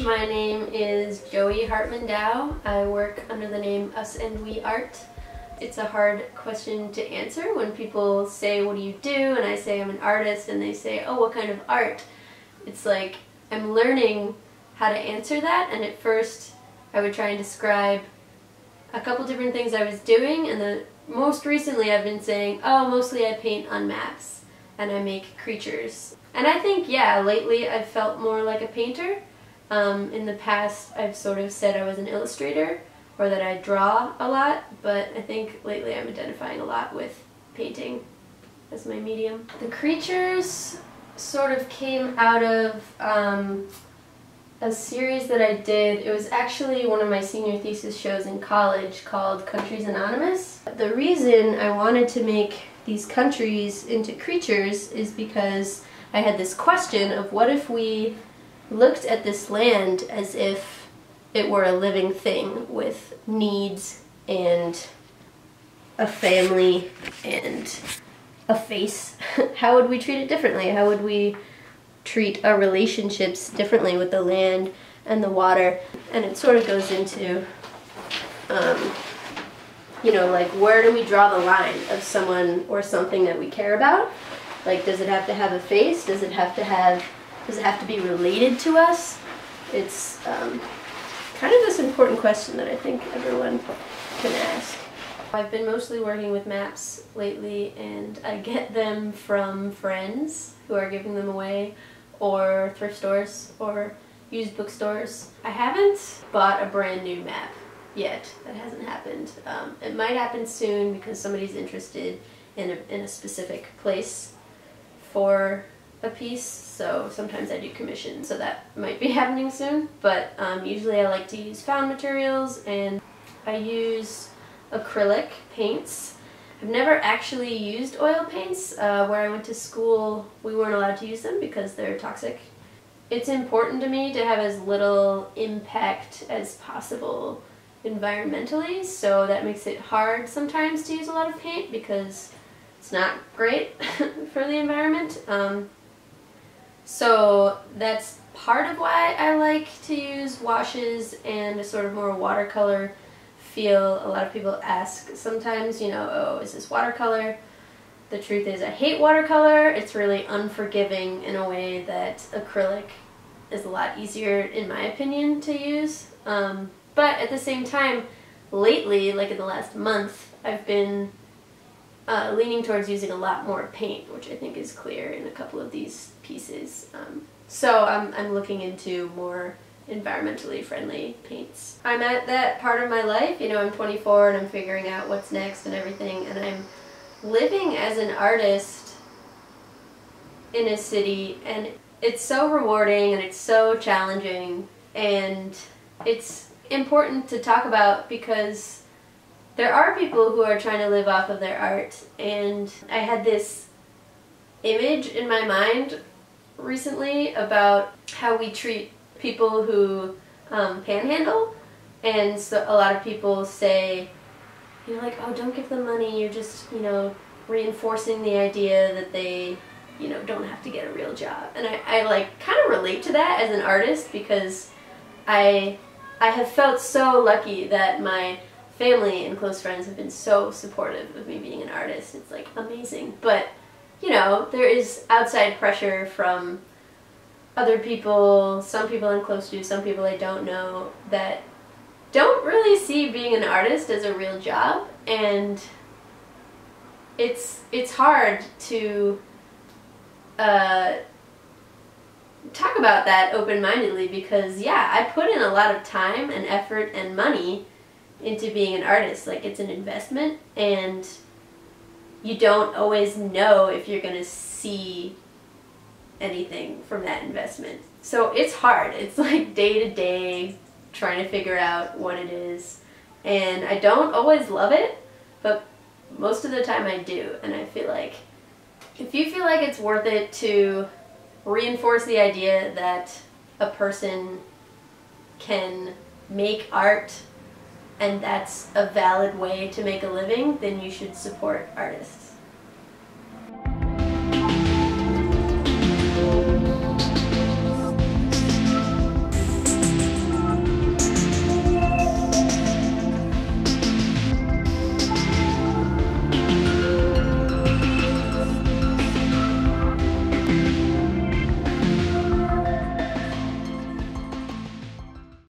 My name is Joey Hartmann-Dow. I work under the name Us and We Art. It's a hard question to answer when people say, what do you do? And I say I'm an artist, and they say, oh, what kind of art? It's like I'm learning how to answer that, and at first I would try and describe a couple different things I was doing, and most recently I've been saying, oh, mostly I paint on maps and I make creatures. And I think, yeah, lately I've felt more like a painter. In the past I've sort of said I was an illustrator or that I draw a lot, but I think lately I'm identifying a lot with painting as my medium. The creatures sort of came out of a series that I did. It was actually one of my senior thesis shows in college called Countries Anonymous. The reason I wanted to make these countries into creatures is because I had this question of what if we looked at this land as if it were a living thing with needs and a family and a face. How would we treat it differently? How would we treat our relationships differently with the land and the water? And it sort of goes into, you know, like, where do we draw the line of someone or something that we care about? Like, does it have to have a face? Does it have to be related to us? It's kind of this important question that I think everyone can ask. I've been mostly working with maps lately, and I get them from friends who are giving them away, or thrift stores, or used bookstores. I haven't bought a brand new map yet. That hasn't happened. It might happen soon because somebody's interested in a specific place for a piece, so sometimes I do commission, so that might be happening soon. But usually I like to use found materials, and I use acrylic paints. I've never actually used oil paints. Where I went to school, we weren't allowed to use them because they're toxic. It's important to me to have as little impact as possible environmentally, so that makes it hard sometimes to use a lot of paint because it's not great for the environment. So that's part of why I like to use washes and a sort of more watercolor feel. A lot of people ask sometimes, you know, oh, is this watercolor? The truth is I hate watercolor. It's really unforgiving in a way that acrylic is a lot easier, in my opinion, to use. But at the same time, lately, like in the last month, I've been leaning towards using a lot more paint, which I think is clear in a couple of these pieces. So I'm looking into more environmentally friendly paints. I'm at that part of my life, you know, I'm 24 and I'm figuring out what's next and everything, and I'm living as an artist in a city, and it's so rewarding and it's so challenging, and it's important to talk about because there are people who are trying to live off of their art. And I had this image in my mind recently about how we treat people who panhandle, and so a lot of people say, you know, like, oh, don't give them money, you're just, you know, reinforcing the idea that they, you know, don't have to get a real job. And I like kind of relate to that as an artist because I have felt so lucky that my family and close friends have been so supportive of me being an artist. It's like amazing. But, you know, there is outside pressure from other people, some people I'm close to, some people I don't know, that don't really see being an artist as a real job. And it's hard to talk about that open-mindedly because, yeah, I put in a lot of time and effort and money into being an artist. Like, it's an investment, and you don't always know if you're going to see anything from that investment. So it's hard. It's like day to day trying to figure out what it is. And I don't always love it, but most of the time I do. And I feel like if you feel like it's worth it to reinforce the idea that a person can make art and that's a valid way to make a living, then you should support artists.